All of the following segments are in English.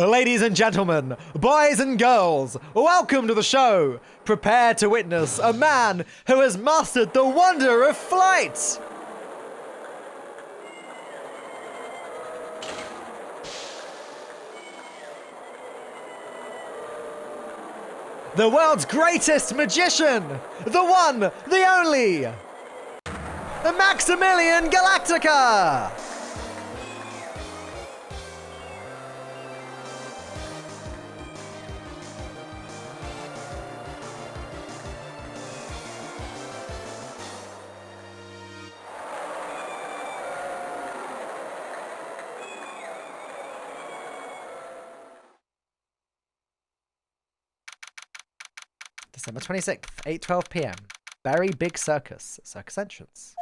Ladies and gentlemen, boys and girls, welcome to the show. Prepare to witness a man who has mastered the wonder of flight. The world's greatest magician, the one, the only, Maximilian Galactica! December 26th, 8:12 p.m. Very Big Circus, circus entrance.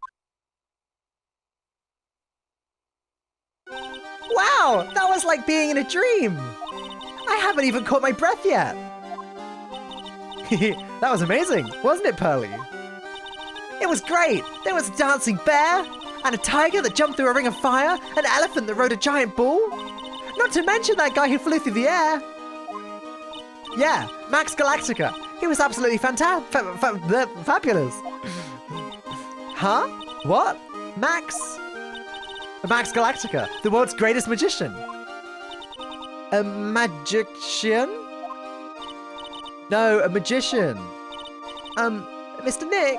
Wow, that was like being in a dream. I haven't even caught my breath yet. That was amazing, wasn't it, Pearly? It was great. There was a dancing bear, and a tiger that jumped through a ring of fire, an elephant that rode a giant bull. Not to mention that guy who flew through the air. Yeah, Max Galactica. He was absolutely fabulous. Huh? What? Max Galactica, the world's greatest magician. A magician? No, a magician. Mr. Nick?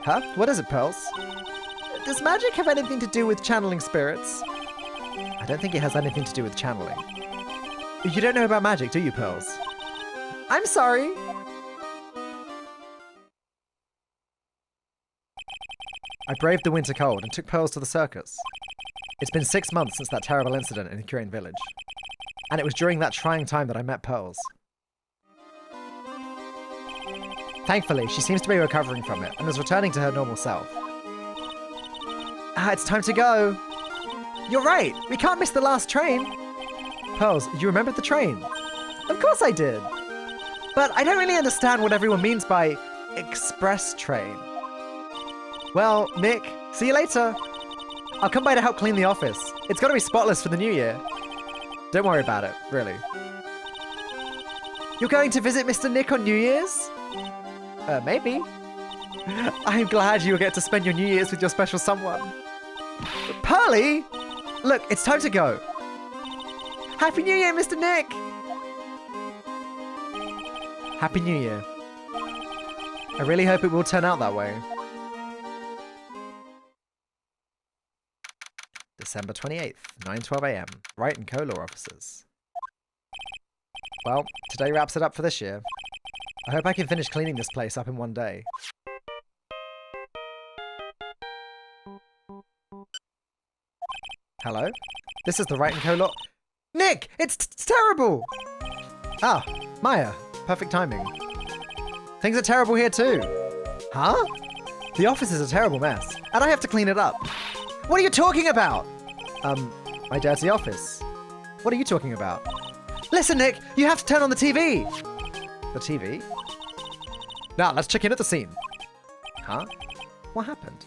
Huh? What is it, Pearls? Does magic have anything to do with channeling spirits? I don't think it has anything to do with channeling. You don't know about magic, do you, Pearls? I'm sorry. I braved the winter cold and took Pearls to the circus. It's been 6 months since that terrible incident in Hikurian village. And it was during that trying time that I met Pearls. Thankfully, she seems to be recovering from it and is returning to her normal self. It's time to go. You're right, we can't miss the last train. Pearls, you remembered the train? Of course I did. But I don't really understand what everyone means by express train. Well, Nick, see you later. I'll come by to help clean the office. It's got to be spotless for the new year. Don't worry about it, really. You're going to visit Mr. Nick on New Year's? Maybe. I'm glad you'll get to spend your New Year's with your special someone. Pearly! Look, it's time to go. Happy New Year, Mr. Nick! Happy New Year. I really hope it will turn out that way. December 28th, 9:12 a.m. Wright & Co. Law Offices. Well, today wraps it up for this year. I hope I can finish cleaning this place up in one day. Hello? This is the Wright & Co. Law... Nick! It's terrible! Ah, Maya. Perfect timing. Things are terrible here too. Huh? The office is a terrible mess, and I have to clean it up. What are you talking about? My dirty office. What are you talking about? Listen, Nick, you have to turn on the TV. The TV? Now, let's check in at the scene. Huh? What happened?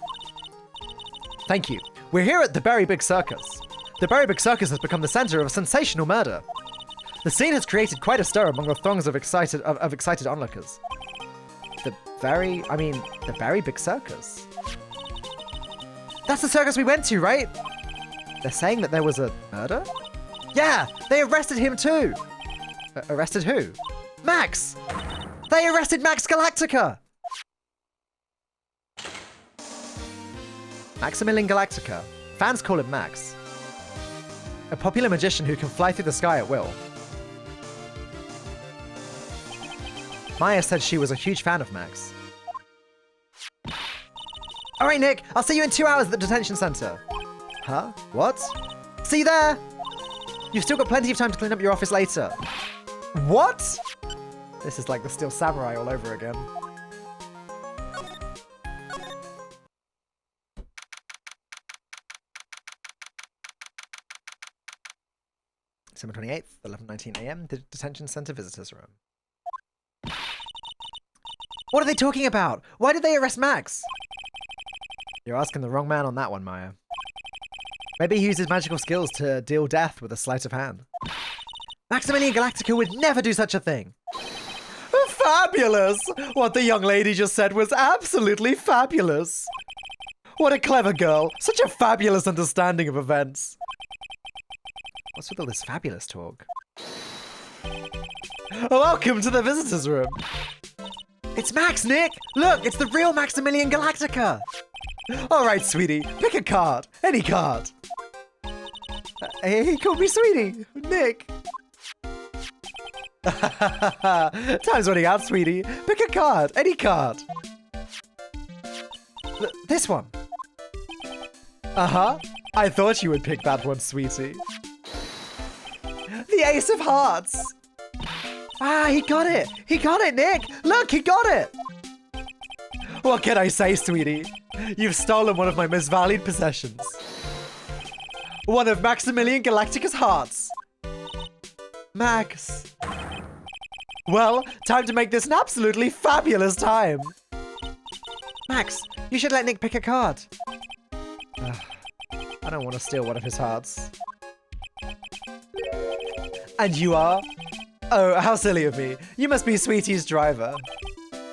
Thank you. We're here at the Very Big Circus. The Very Big Circus has become the center of a sensational murder. The scene has created quite a stir among the throngs of excited onlookers. The Very Big Circus? That's the circus we went to, right? They're saying that there was a murder? Yeah, they arrested him too. Arrested who? Max! They arrested Max Galactica! Maximilian Galactica. Fans call him Max. A popular magician who can fly through the sky at will. Maya said she was a huge fan of Max. Alright, Nick, I'll see you in 2 hours at the detention center. Huh? What? See you there! You've still got plenty of time to clean up your office later. What? This is like the Steel Samurai all over again. December 28th, 11:19 a.m. The detention center visitors room. What are they talking about? Why did they arrest Max? You're asking the wrong man on that one, Maya. Maybe he uses magical skills to deal death with a sleight of hand. Maximilian Galactica would never do such a thing. Fabulous! What the young lady just said was absolutely fabulous. What a clever girl. Such a fabulous understanding of events. What's with all this fabulous talk? Welcome to the visitor's room. It's Max, Nick! Look, it's the real Maximilian Galactica! Alright, sweetie, pick a card. Any card. He called me sweetie. Nick. Time's running out, sweetie. Pick a card. Any card. This one. Uh-huh. I thought you would pick that one, sweetie. The Ace of Hearts. Ah, he got it. He got it, Nick. Look, he got it. What can I say, sweetie? You've stolen one of my most valued possessions. One of Maximilian Galactica's hearts. Max. Well, time to make this an absolutely fabulous time. Max, you should let Nick pick a card. I don't want to steal one of his hearts. And you are? Oh, how silly of me. You must be Sweetie's driver.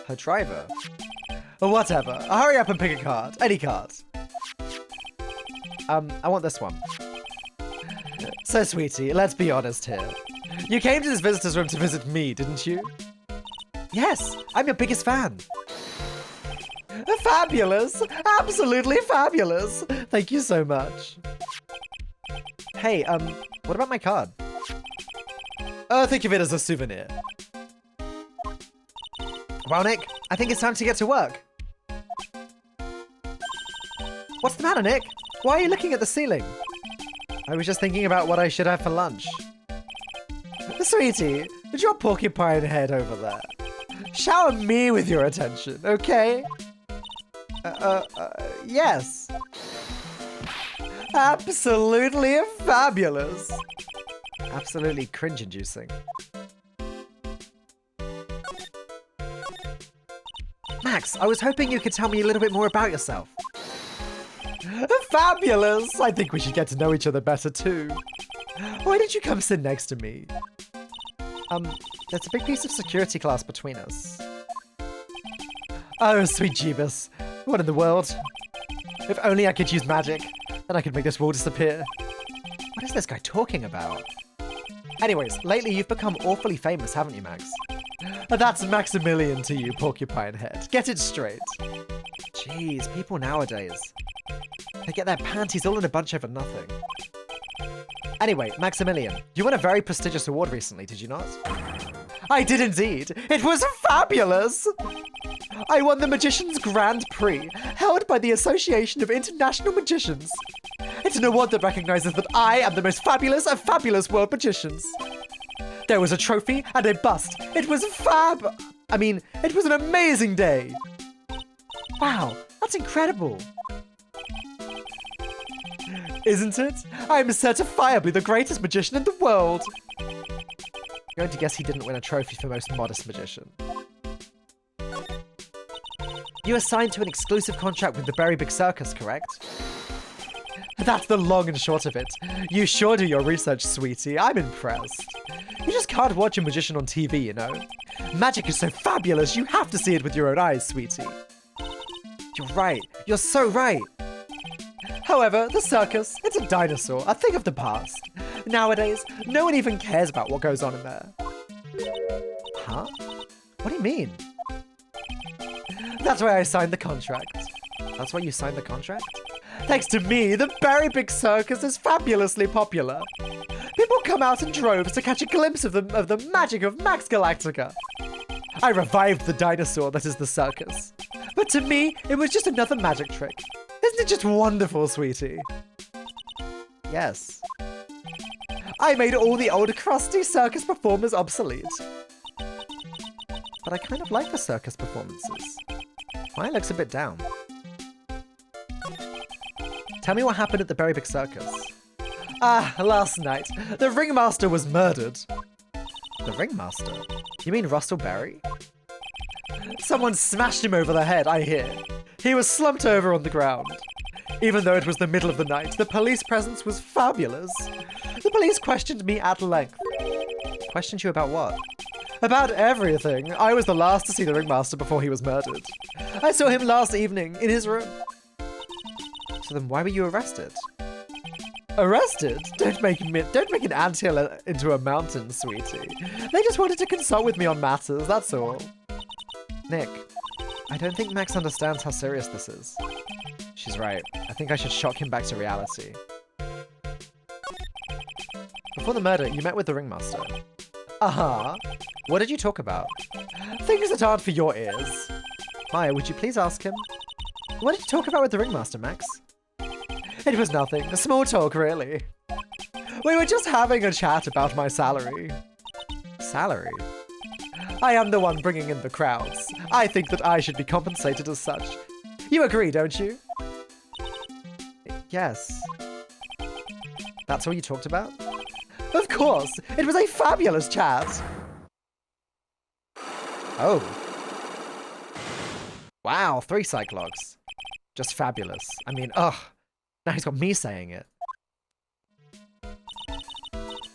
Her driver? Whatever. Hurry up and pick a card. Any card. I want this one. So, Sweetie, let's be honest here. You came to this visitor's room to visit me, didn't you? Yes, I'm your biggest fan. Fabulous! Absolutely fabulous! Thank you so much. Hey, what about my card? Think of it as a souvenir. Well, Nick, I think it's time to get to work. What's the matter, Nick? Why are you looking at the ceiling? I was just thinking about what I should have for lunch. Sweetie, drop porcupine head over there. Shower me with your attention, okay? Yes. Absolutely fabulous. Absolutely cringe-inducing. Max, I was hoping you could tell me a little bit more about yourself. Fabulous! I think we should get to know each other better too. Why did you come sit next to me? There's a big piece of security glass between us. Oh, sweet Jeebus. What in the world? If only I could use magic, then I could make this wall disappear. What is this guy talking about? Anyways, lately you've become awfully famous, haven't you, Max? That's Maximilian to you, porcupine head. Get it straight. Jeez, people nowadays. They get their panties all in a bunch over nothing. Anyway, Maximilian, you won a very prestigious award recently, did you not? I did indeed. It was fabulous! I won the Magician's Grand Prix, held by the Association of International Magicians. It's an award that recognizes that I am the most fabulous of fabulous world magicians. There was a trophy and a bust. It was fab! I mean, it was an amazing day. Wow, that's incredible. Isn't it? I'm certifiably the greatest magician in the world. I'm going to guess he didn't win a trophy for most modest magician. You are signed to an exclusive contract with the Very Big Circus, correct? That's the long and short of it. You sure do your research, sweetie. I'm impressed. You just can't watch a magician on TV, you know? Magic is so fabulous, you have to see it with your own eyes, sweetie. You're right. You're so right. However, the circus, it's a dinosaur, a thing of the past. Nowadays, no one even cares about what goes on in there. Huh? What do you mean? That's why I signed the contract. That's why you signed the contract? Thanks to me, the Very Big Circus is fabulously popular. People come out in droves to catch a glimpse of the magic of Max Galactica. I revived the dinosaur that is the circus. But to me, it was just another magic trick. Isn't it just wonderful, sweetie? Yes. I made all the old crusty circus performers obsolete. But I kind of like the circus performances. Mine looks a bit down. Tell me what happened at the Very Big Circus. Last night, the ringmaster was murdered. The ringmaster? You mean Russell Berry? Someone smashed him over the head, I hear. He was slumped over on the ground. Even though it was the middle of the night, the police presence was fabulous. The police questioned me at length. Questioned you about what? About everything. I was the last to see the ringmaster before he was murdered. I saw him last evening in his room. So then why were you arrested? Arrested? Don't make an anthill into a mountain, sweetie. They just wanted to consult with me on matters, that's all. Nick, I don't think Max understands how serious this is. She's right. I think I should shock him back to reality. Before the murder, you met with the ringmaster. Uh-huh. What did you talk about? Things that aren't for your ears. Maya, would you please ask him? What did you talk about with the ringmaster, Max? It was nothing. A small talk, really. We were just having a chat about my salary. Salary? I am the one bringing in the crowds. I think that I should be compensated as such. You agree, don't you? Yes. That's all you talked about? Of course! It was a fabulous chat! Oh. Wow, 3 Cyclops. Just fabulous. I mean, ugh. Now he's got me saying it.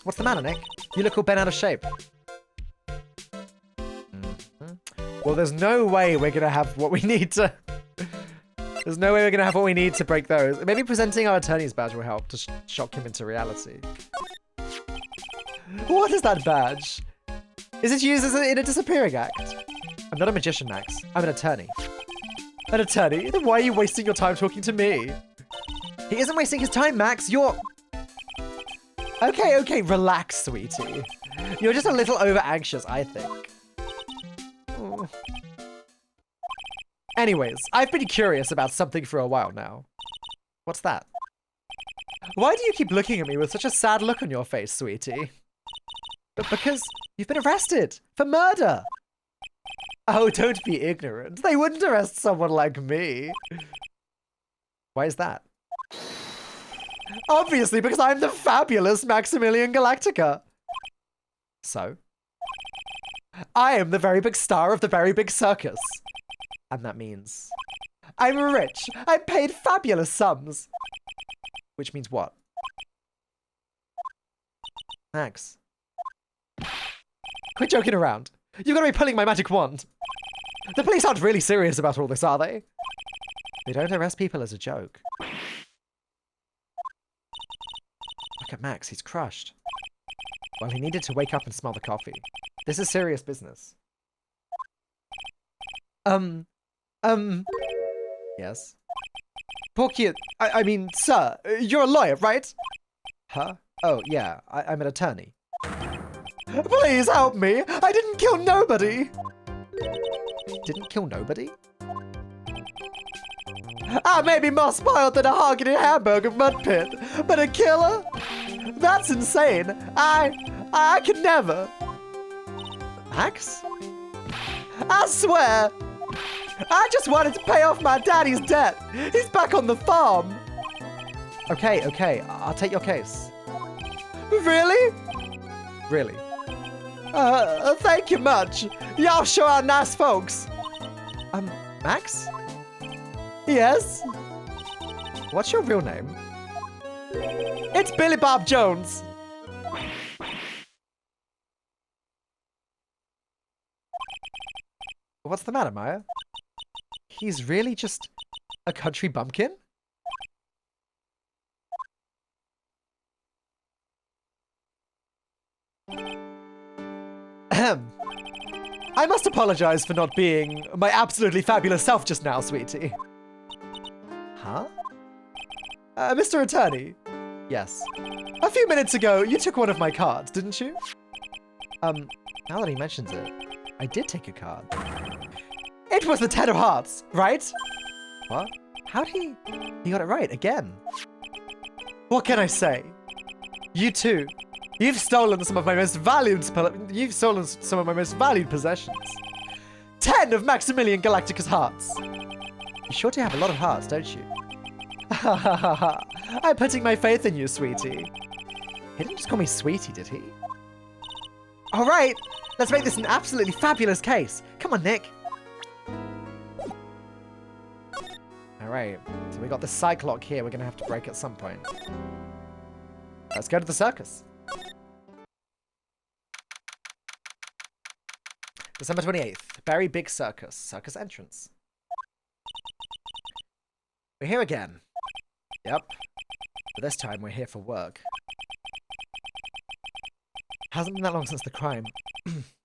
What's the matter, Nick? You look all bent out of shape. Well, there's no way we're gonna have what we need to... There's no way we're gonna have what we need to break those. Maybe presenting our attorney's badge will help to shock him into reality. What is that badge? Is it used in a disappearing act? I'm not a magician, Max. I'm an attorney. An attorney? Then why are you wasting your time talking to me? He isn't wasting his time, Max. You're... Okay, relax, sweetie. You're just a little over-anxious, I think. Oh. Anyways, I've been curious about something for a while now. What's that? Why do you keep looking at me with such a sad look on your face, sweetie? Because you've been arrested for murder. Oh, don't be ignorant. They wouldn't arrest someone like me. Why is that? Obviously, because I'm the fabulous Maximilian Galactica. So? I am the very big star of the very big circus. And that means... I'm rich. I'm paid fabulous sums. Which means what? Max. Quit joking around. You've got to be pulling my magic wand. The police aren't really serious about all this, are they? They don't arrest people as a joke. Look at Max, he's crushed. Well, he needed to wake up and smell the coffee. This is serious business. Yes? Porky, I mean, sir, you're a lawyer, right? Huh? Oh, yeah, I'm an attorney. Please help me! I didn't kill nobody! Didn't kill nobody? I may be more spoiled than a hog in a hamburger mud pit, but a killer? That's insane! I could never! Max? I swear! I just wanted to pay off my daddy's debt! He's back on the farm! Okay, I'll take your case. Really? Really? Thank you much. Y'all sure are nice folks. Max? Yes? What's your real name? It's Billy Bob Jones. What's the matter, Maya? He's really just a country bumpkin? I must apologize for not being my absolutely fabulous self just now, sweetie. Huh? Mr. Attorney? Yes. A few minutes ago, you took one of my cards, didn't you? Now that he mentions it, I did take a card. It was the 10 of hearts, right? What? How'd he got it right again. What can I say? You too. You've stolen some of my most valued possessions. 10 of Maximilian Galactica's hearts. You sure do have a lot of hearts, don't you? I'm putting my faith in you, sweetie. He didn't just call me sweetie, did he? All right, let's make this an absolutely fabulous case. Come on, Nick. All right, so we got the Cyclock here we're gonna have to break at some point. Let's go to the circus. December 28th. Very big circus. Circus entrance. We're here again. Yep. But this time we're here for work. Hasn't been that long since the crime,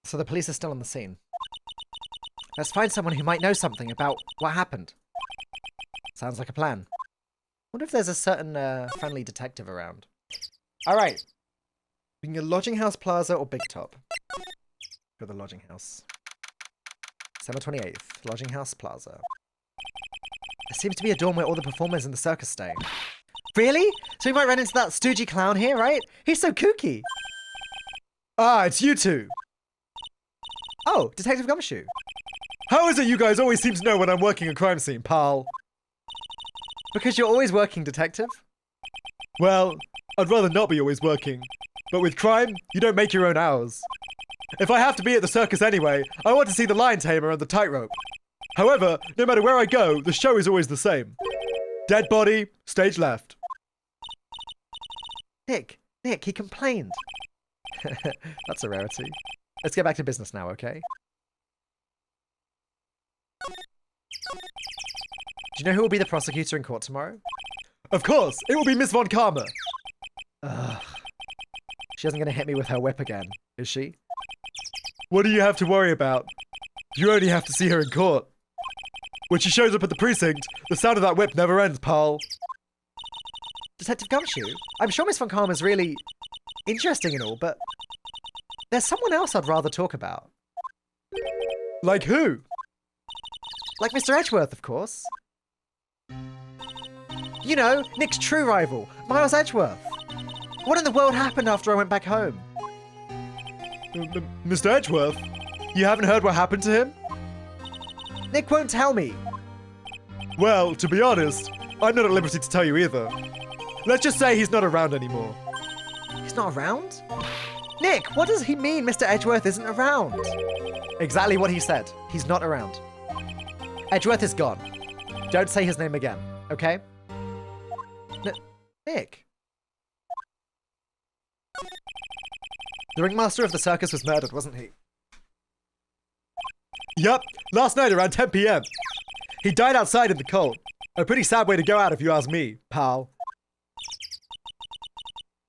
so the police are still on the scene. Let's find someone who might know something about what happened. Sounds like a plan. Wonder if there's a certain friendly detective around. Alright. We can go Lodging House Plaza or Big Top. Go to the Lodging House. December 28th. Lodging House Plaza. There seems to be a dorm where all the performers in the circus stay. Really? So we might run into that stoogey clown here, right? He's so kooky. Ah, it's you two. Oh, Detective Gumshoe. How is it you guys always seem to know when I'm working a crime scene, pal? Because you're always working, detective. Well, I'd rather not be always working. But with crime, you don't make your own hours. If I have to be at the circus anyway, I want to see the lion tamer and the tightrope. However, no matter where I go, the show is always the same. Dead body, stage left. Nick, he complained. That's a rarity. Let's get back to business now, okay? Do you know who will be the prosecutor in court tomorrow? Of course! It will be Miss Von Karma! Ugh. She isn't going to hit me with her whip again, is she? What do you have to worry about? You only have to see her in court. When she shows up at the precinct, the sound of that whip never ends, pal. Detective Gumshoe, I'm sure Miss Von Karma's really interesting and all, but there's someone else I'd rather talk about. Like who? Like Mr. Edgeworth, of course. You know, Nick's true rival, Miles Edgeworth. What in the world happened after I went back home? Mr. Edgeworth? You haven't heard what happened to him? Nick won't tell me. Well, to be honest, I'm not at liberty to tell you either. Let's just say he's not around anymore. He's not around? Nick, what does he mean Mr. Edgeworth isn't around? Exactly what he said. He's not around. Edgeworth is gone. Don't say his name again, okay? Nick. The ringmaster of the circus was murdered, wasn't he? Yup, last night around 10 p.m. He died outside in the cold. A pretty sad way to go out if you ask me, pal.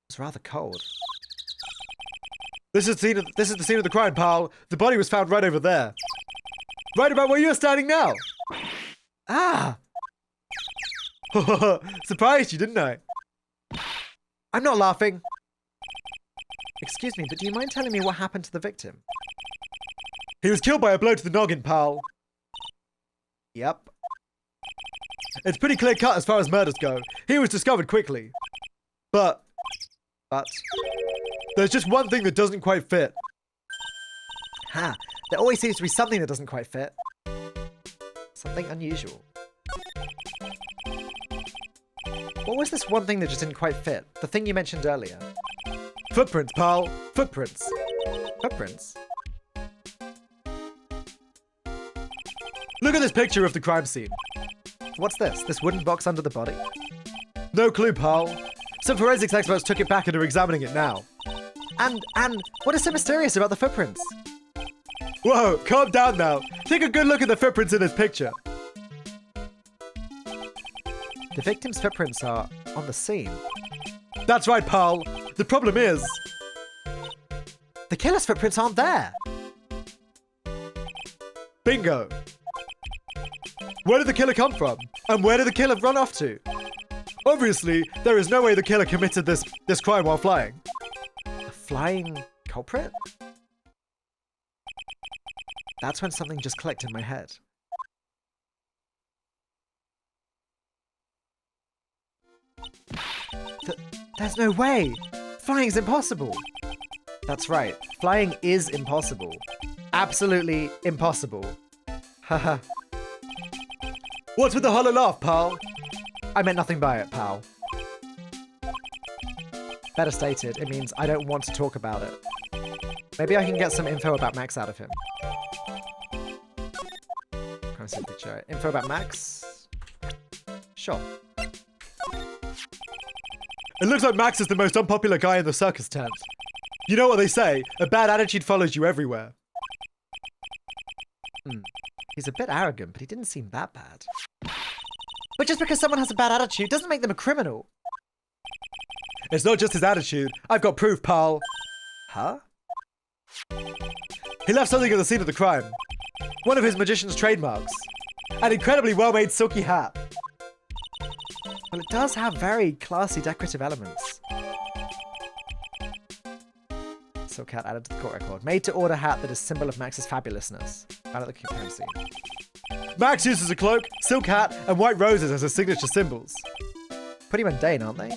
It's rather cold. This is the scene of the crime, pal. The body was found right over there. Right about where you're standing now. Ah! Surprised you, didn't I? I'm not laughing. Excuse me, but do you mind telling me what happened to the victim? He was killed by a blow to the noggin, pal. Yep. It's pretty clear cut as far as murders go. He was discovered quickly. But there's just one thing that doesn't quite fit. Ha! There always seems to be something that doesn't quite fit. Something unusual. What was this one thing that just didn't quite fit? The thing you mentioned earlier. Footprints, pal. Footprints. Footprints? Look at this picture of the crime scene. What's this? This wooden box under the body? No clue, pal. Some forensics experts took it back and are examining it now. And what is so mysterious about the footprints? Whoa, calm down now. Take a good look at the footprints in this picture. The victim's footprints are on the scene. That's right, pal. The problem is... the killer's footprints aren't there. Bingo. Where did the killer come from? And where did the killer run off to? Obviously, there is no way the killer committed this crime while flying. A flying culprit? That's when something just clicked in my head. There's no way! Flying's impossible! That's right, flying is impossible. Absolutely impossible. Haha. What's with the hollow laugh, pal? I meant nothing by it, pal. Better stated, it means I don't want to talk about it. Maybe I can get some info about Max out of him. Crime scene picture. Info about Max? Sure. It looks like Max is the most unpopular guy in the circus tent. You know what they say, a bad attitude follows you everywhere. He's a bit arrogant, but he didn't seem that bad. But just because someone has a bad attitude doesn't make them a criminal. It's not just his attitude. I've got proof, pal. Huh? He left something at the scene of the crime. One of his magician's trademarks. An incredibly well-made silky hat. Well, it does have very classy decorative elements. Silk hat added to the court record. Made to order hat that is symbol of Max's fabulousness. Found at the crime scene. Max uses a cloak, silk hat, and white roses as his signature symbols. Pretty mundane, aren't they?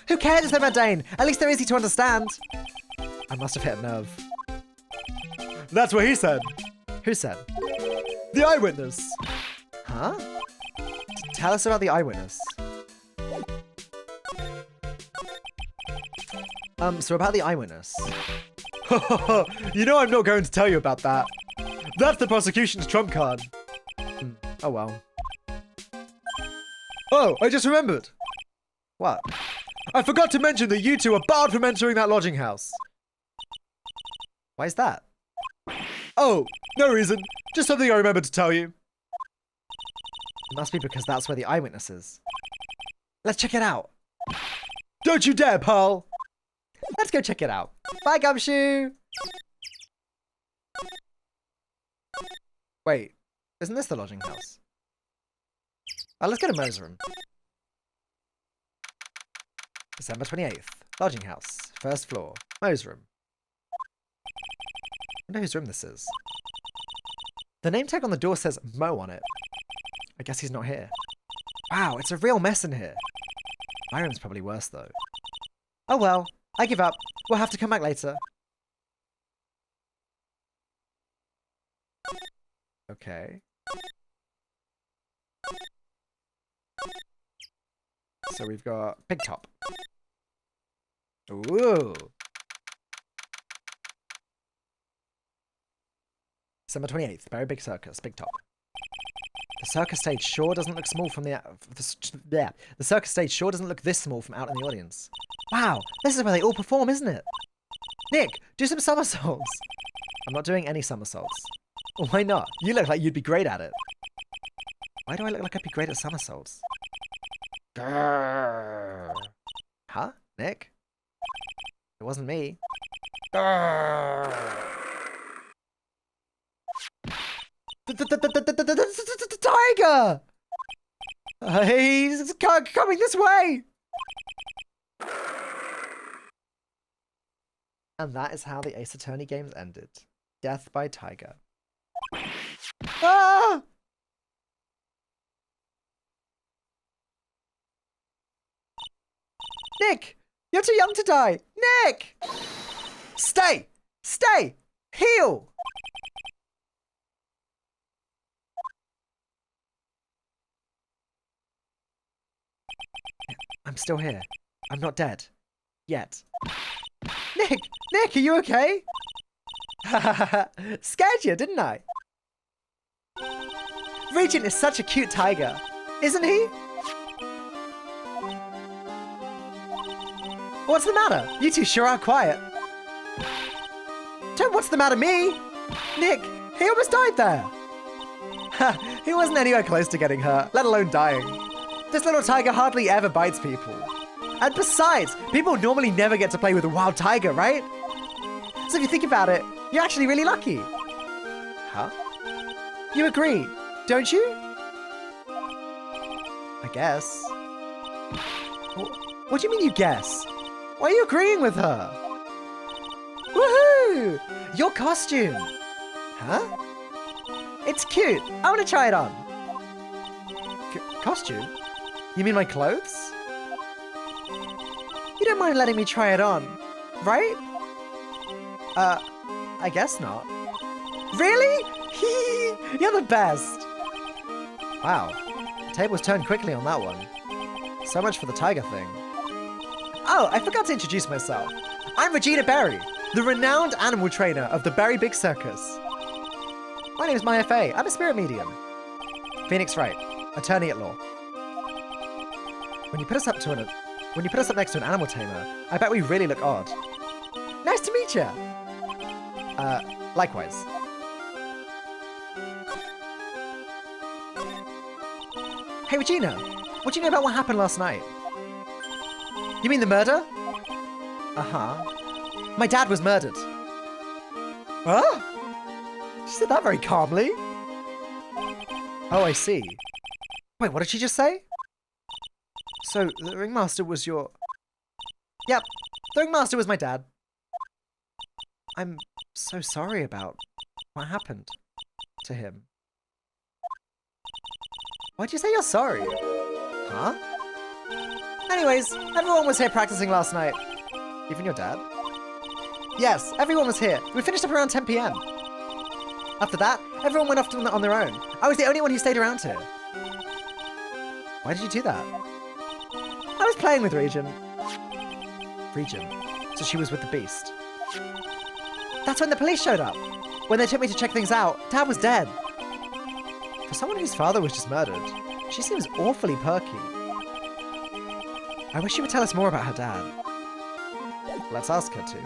Who cares if they're mundane? At least they're easy to understand. I must have hit a nerve. That's what he said. Who said? The eyewitness. Huh? Tell us about the eyewitness. So about the eyewitness. You know I'm not going to tell you about that. That's the prosecution's trump card. Oh well. Oh, I just remembered. What? I forgot to mention that you two are barred from entering that lodging house. Why is that? Oh, no reason. Just something I remembered to tell you. It must be because that's where the eyewitness is. Let's check it out. Don't you dare, pal. Let's go check it out. Bye, Gumshoe. Wait, isn't this the lodging house? Oh, let's go to Mo's room. December 28th. Lodging house. First floor. Mo's room. I wonder whose room this is. The name tag on the door says Mo on it. I guess he's not here. Wow, it's a real mess in here. My room's probably worse, though. Oh well, I give up. We'll have to come back later. Okay. So we've got Pig Top. Ooh. December 28th, Very Big Circus, Big Top. The circus stage sure doesn't look small from the circus stage sure doesn't look this small from out in the audience. Wow, this is where they all perform, isn't it? Nick, do some somersaults. I'm not doing any somersaults. Why not? You look like you'd be great at it. Why do I look like I'd be great at somersaults? Grrr. Huh? Nick? It wasn't me. Grrr. The tiger! He's coming this way! And that is how the Ace Attorney games ended. Death by tiger. Ah! Nick! You're too young to die! Nick! Stay! Stay! Heal! I'm still here. I'm not dead. Yet. Nick! Nick, are you okay? Scared you, didn't I? Regent is such a cute tiger, isn't he? What's the matter? You two sure are quiet. Don't what's the matter me? Nick, he almost died there. He wasn't anywhere close to getting hurt, let alone dying. This little tiger hardly ever bites people. And besides, people normally never get to play with a wild tiger, right? So if you think about it, you're actually really lucky. Huh? You agree, don't you? I guess. What do you mean you guess? Why are you agreeing with her? Woohoo! Your costume! Huh? It's cute. I want to try it on. Costume? You mean my clothes? You don't mind letting me try it on, right? I guess not. Really? You're the best. Wow. The tables turned quickly on that one. So much for the tiger thing. Oh, I forgot to introduce myself. I'm Regina Berry, the renowned animal trainer of the Very Big Circus. My name is Maya Fey. I'm a spirit medium. Phoenix Wright, attorney at law. When you put us up next to an animal tamer, I bet we really look odd. Nice to meet you. Likewise. Hey, Regina, what do you know about what happened last night? You mean the murder? Uh-huh. My dad was murdered. Huh? She said that very calmly. Oh, I see. Wait, what did she just say? So, the ringmaster was your... Yep, the ringmaster was my dad. I'm so sorry about what happened to him. Why'd you say you're sorry? Huh? Anyways, everyone was here practicing last night. Even your dad? Yes, everyone was here. We finished up around 10 p.m. After that, everyone went off on their own. I was the only one who stayed around here. Why did you do that? I was playing with Regent. Regent? So she was with the beast. That's when the police showed up. When they took me to check things out, Dad was dead. For someone whose father was just murdered, she seems awfully perky. I wish she would tell us more about her dad. Let's ask her to.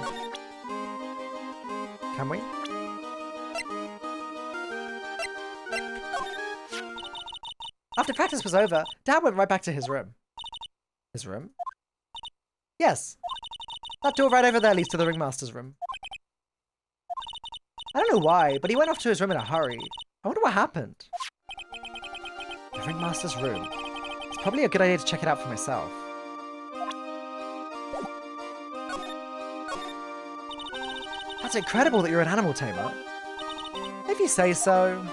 Can we? After practice was over, Dad went right back to his room. His room? Yes. That door right over there leads to the ringmaster's room. I don't know why, but he went off to his room in a hurry. I wonder what happened. The ringmaster's room. It's probably a good idea to check it out for myself. That's incredible that you're an animal tamer. If you say so.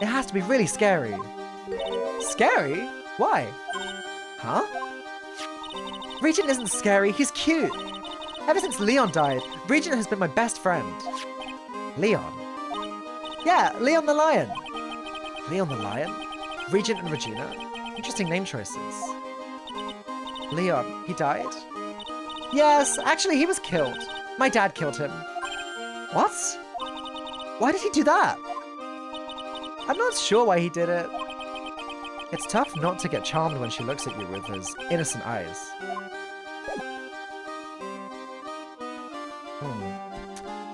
It has to be really scary. Scary? Why? Huh? Regent isn't scary, he's cute. Ever since Leon died, Regent has been my best friend. Leon? Yeah, Leon the lion. Leon the lion? Regent and Regina? Interesting name choices. Leon, he died? Yes, actually he was killed. My dad killed him. What? Why did he do that? I'm not sure why he did it. It's tough not to get charmed when she looks at you with those innocent eyes.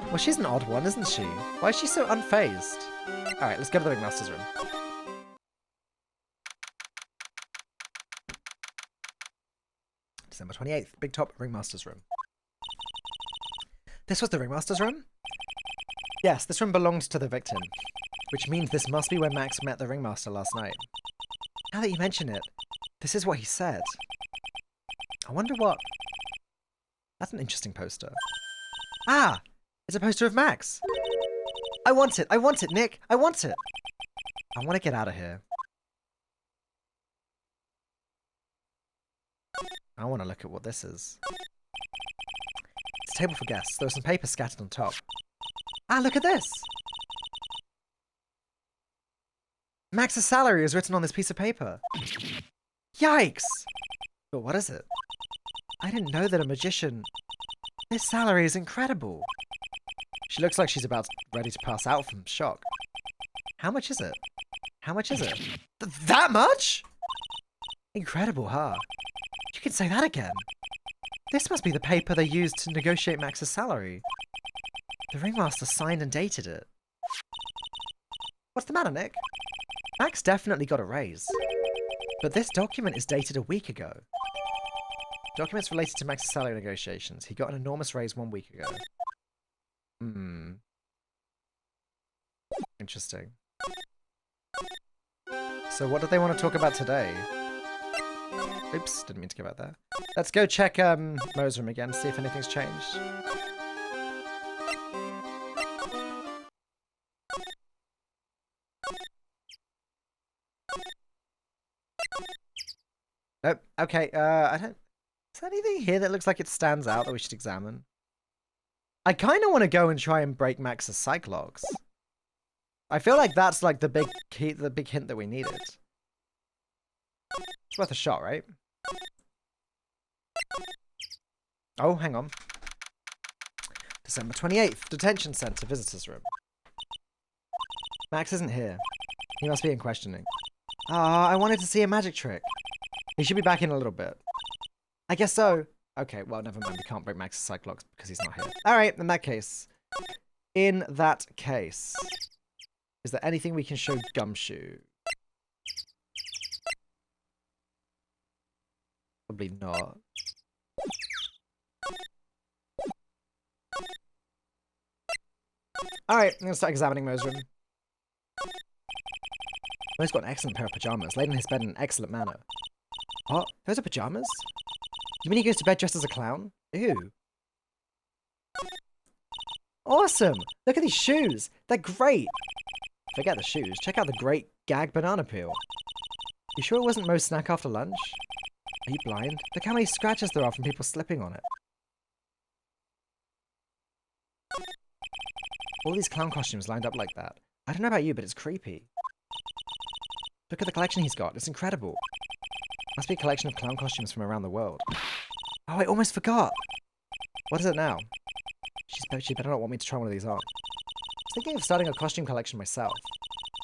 Well, she's an odd one, isn't she? Why is she so unfazed? Alright, let's go to the ringmaster's room. December 28th, Big Top ringmaster's room. This was the ringmaster's room? Yes, this room belonged to the victim, which means this must be where Max met the ringmaster last night. Now that you mention it, this is what he said. I wonder what... That's an interesting poster. Ah! It's a poster of Max! I want it, Nick! I want it! I want to get out of here. I want to look at what this is. It's a table for guests. There was some paper scattered on top. Ah, look at this! Max's salary is written on this piece of paper. Yikes! But what is it? I didn't know that a magician... This salary is incredible. She looks like she's about ready to pass out from shock. How much is it? How much is it? That much? Incredible, huh? You can say that again. This must be the paper they used to negotiate Max's salary. The ringmaster signed and dated it. What's the matter, Nick? Max definitely got a raise. But this document is dated a week ago. Documents related to Max's salary negotiations. He got an enormous raise 1 week ago. Interesting. So what do they want to talk about today? Oops, didn't mean to go out there. Let's go check Mo's room again, see if anything's changed. Nope. Okay, I don't... Is there anything here that looks like it stands out that we should examine? I kind of want to go and try and break Max's psych logs. I feel like that's like the big key, the big hint that we needed. It's worth a shot, right? Oh, hang on. December 28th, Detention Center, Visitors Room. Max isn't here. He must be in questioning. Ah, I wanted to see a magic trick. He should be back in a little bit. I guess so. Okay, well, never mind. We can't break Max's psych logs because he's not here. Alright, in that case. In that case. Is there anything we can show Gumshoe? Probably not. Alright, I'm gonna start examining Mo's room. Mo's got an excellent pair of pajamas, laid in his bed in an excellent manner. What? Those are pajamas? You mean he goes to bed dressed as a clown? Ew. Awesome! Look at these shoes! They're great! Forget the shoes, check out the great gag banana peel. You sure it wasn't Mo's snack after lunch? Are you blind? Look how many scratches there are from people slipping on it. All these clown costumes lined up like that. I don't know about you, but it's creepy. Look at the collection he's got. It's incredible. Must be a collection of clown costumes from around the world. Oh, I almost forgot. What is it now? She better not want me to try one of these on. I was thinking of starting a costume collection myself.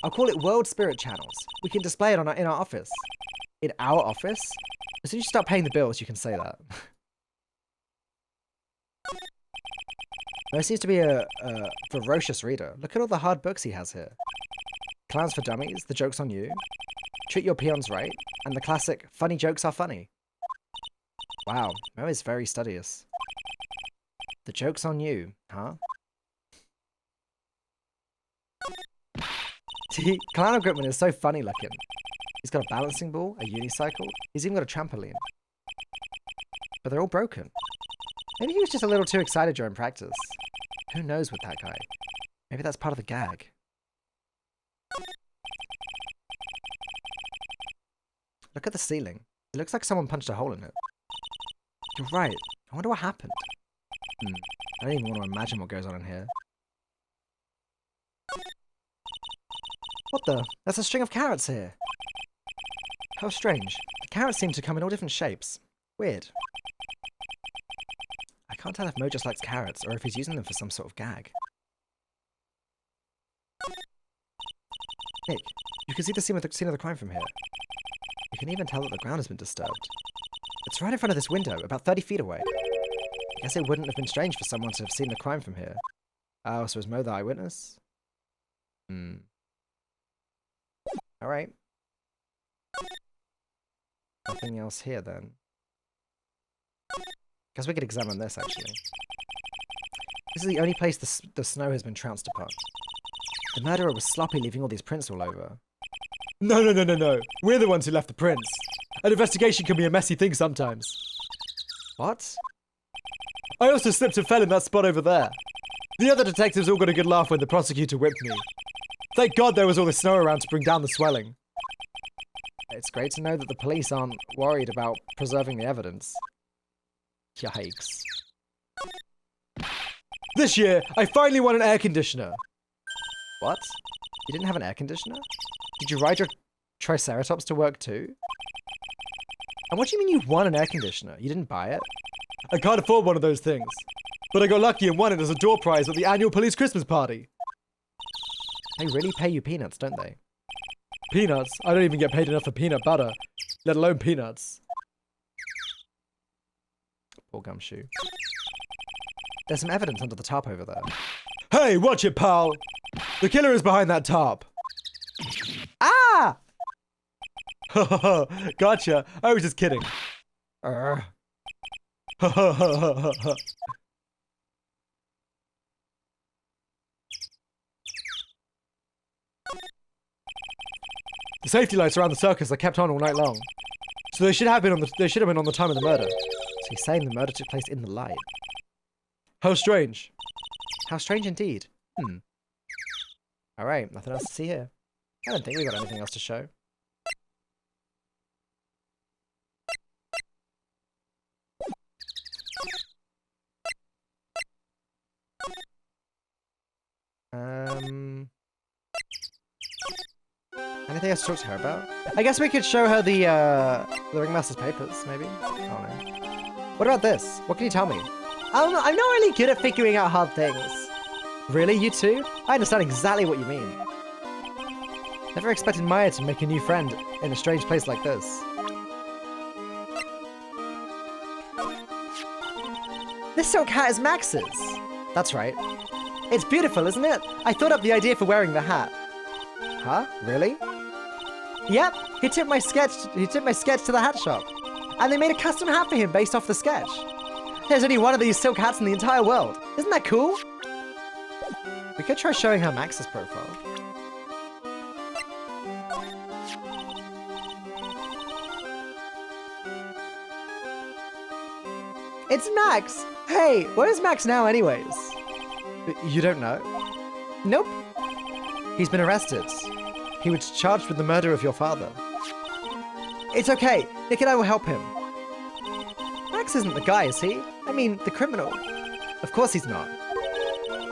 I'll call it World Spirit Channels. We can display it in our office. In our office? As soon as you start paying the bills, you can say that. Mo seems to be a ferocious reader. Look at all the hard books he has here. Clowns for Dummies, The Joke's on You, Treat Your Peons Right, and the classic Funny Jokes Are Funny. Wow, Mo is very studious. The Joke's on You, huh? Clown equipment is so funny looking. He's got a balancing ball, a unicycle, he's even got a trampoline. But they're all broken. Maybe he was just a little too excited during practice. Who knows with that guy? Maybe that's part of the gag. Look at the ceiling. It looks like someone punched a hole in it. You're right. I wonder what happened. I don't even want to imagine what goes on in here. What the? There's a string of carrots here. How strange. The carrots seem to come in all different shapes. Weird. I can't tell if Mo just likes carrots or if he's using them for some sort of gag. Nick, you can see the scene of the crime from here. You can even tell that the ground has been disturbed. It's right in front of this window, about 30 feet away. I guess it wouldn't have been strange for someone to have seen the crime from here. Oh, so is Mo the eyewitness? Alright. Nothing else here then. Guess we could examine this actually. This is the only place the snow has been trounced upon. The murderer was sloppy, leaving all these prints all over. No. We're the ones who left the prints. An investigation can be a messy thing sometimes. What? I also slipped and fell in that spot over there. The other detectives all got a good laugh when the prosecutor whipped me. Thank God there was all the snow around to bring down the swelling. It's great to know that the police aren't worried about preserving the evidence. Yikes. This year, I finally won an air conditioner. What? You didn't have an air conditioner? Did you ride your Triceratops to work too? And what do you mean you won an air conditioner? You didn't buy it? I can't afford one of those things. But I got lucky and won it as a door prize at the annual police Christmas party. They really pay you peanuts, don't they? Peanuts? I don't even get paid enough for peanut butter, let alone peanuts. Poor gumshoe. There's some evidence under the tarp over there. Hey, watch it, pal! The killer is behind that tarp. Ah! Gotcha. I was just kidding. The safety lights around the circus are kept on all night long, so they should have been on the time of the murder. So he's saying the murder took place in the light. How strange. How strange indeed. Alright, nothing else to see here. I don't think we got anything else to show. Anything else to talk to her about? I guess we could show her the Ringmaster's papers, maybe? I don't know. What about this? What can you tell me? I'm not really good at figuring out hard things. Really, you too? I understand exactly what you mean. Never expected Maya to make a new friend in a strange place like this. This silk hat is Max's. That's right. It's beautiful, isn't it? I thought up the idea for wearing the hat. Huh? Really? Yep. He took my sketch to the hat shop. And they made a custom hat for him based off the sketch. There's only one of these silk hats in the entire world. Isn't that cool? We could try showing her Max's profile. It's Max! Hey, where's Max now anyways? You don't know? Nope. He's been arrested. He was charged with the murder of your father. It's okay. Nick and I will help him. Max isn't the guy, is he? I mean, the criminal. Of course he's not.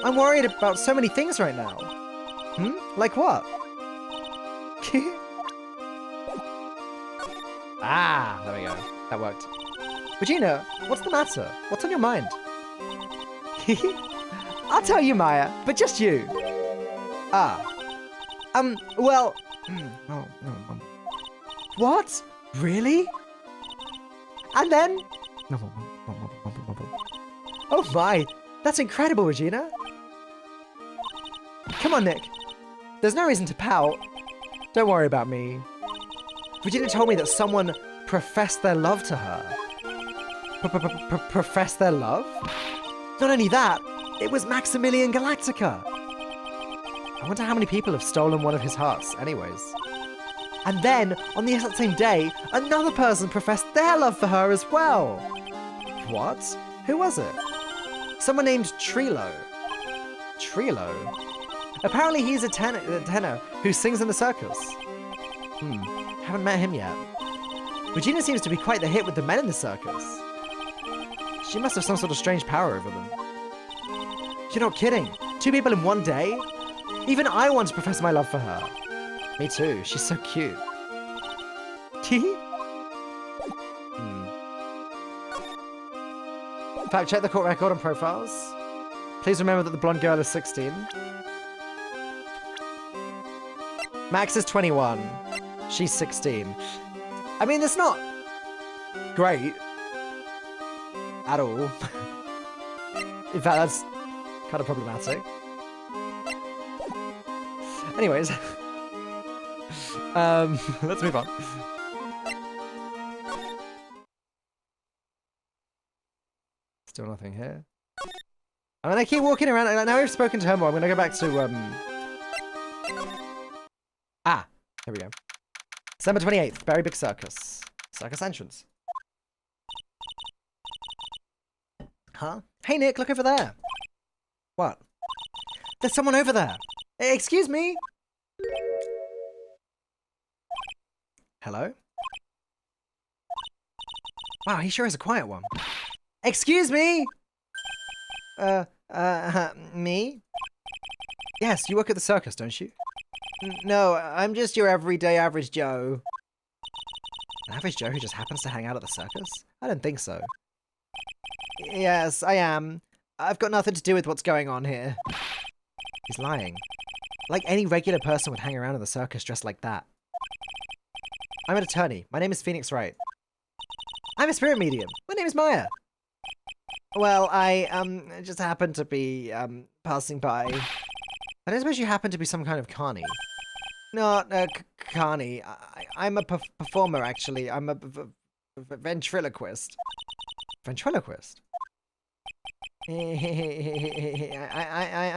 I'm worried about so many things right now. Like what? Ah, there we go. That worked. Regina, what's the matter? What's on your mind? I'll tell you, Maya, but just you. Well... What? Really? And then... Oh my, that's incredible, Regina. Come on, Nick. There's no reason to pout. Don't worry about me. Regina told me that someone professed their love to her. Profess their love? Not only that, it was Maximilian Galactica. I wonder how many people have stolen one of his hearts, anyways. And then, on the exact same day, another person professed their love for her as well. What? Who was it? Someone named Trilo. Trilo? Apparently he's a tenor who sings in the circus. Haven't met him yet. Regina seems to be quite the hit with the men in the circus. She must have some sort of strange power over them. You're not kidding. 2 people in one day? Even I want to profess my love for her. Me too. She's so cute. Fact check the court record and profiles. Please remember that the blonde girl is 16. Max is 21. She's 16. I mean, it's not great at all. In fact, that's kind of problematic. Anyways, let's move on. Still nothing here. I'm gonna keep walking around. Now we've spoken to her more, I'm gonna go back to here we go. December 28th, Very Big Circus. Circus entrance. Huh? Hey Nick, look over there. What? There's someone over there. Excuse me? Hello? Wow, he sure is a quiet one. Excuse me? Me? Yes, you work at the circus, don't you? No, I'm just your everyday average Joe. An average Joe who just happens to hang out at the circus? I don't think so. Yes, I am. I've got nothing to do with what's going on here. He's lying. Like any regular person would hang around in the circus dressed like that. I'm an attorney. My name is Phoenix Wright. I'm a spirit medium. My name is Maya. Well, I, just happened to be, passing by. I don't suppose you happen to be some kind of carny. Not a carny. I'm a performer, actually. I'm a ventriloquist. Ventriloquist? I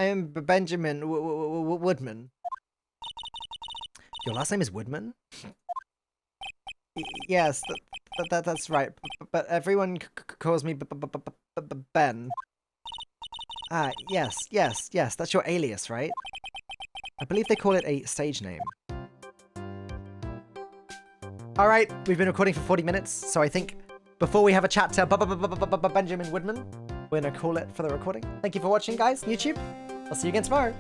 am Benjamin Woodman. Your last name is Woodman? Yes, that's right. But everyone calls me Ben. Ah, yes. That's your alias, right? I believe they call it a stage name. Alright, we've been recording for 40 minutes, so I think before we have a chat to Benjamin Woodman, we're gonna call it for the recording. Thank you for watching, guys, YouTube. I'll see you again tomorrow.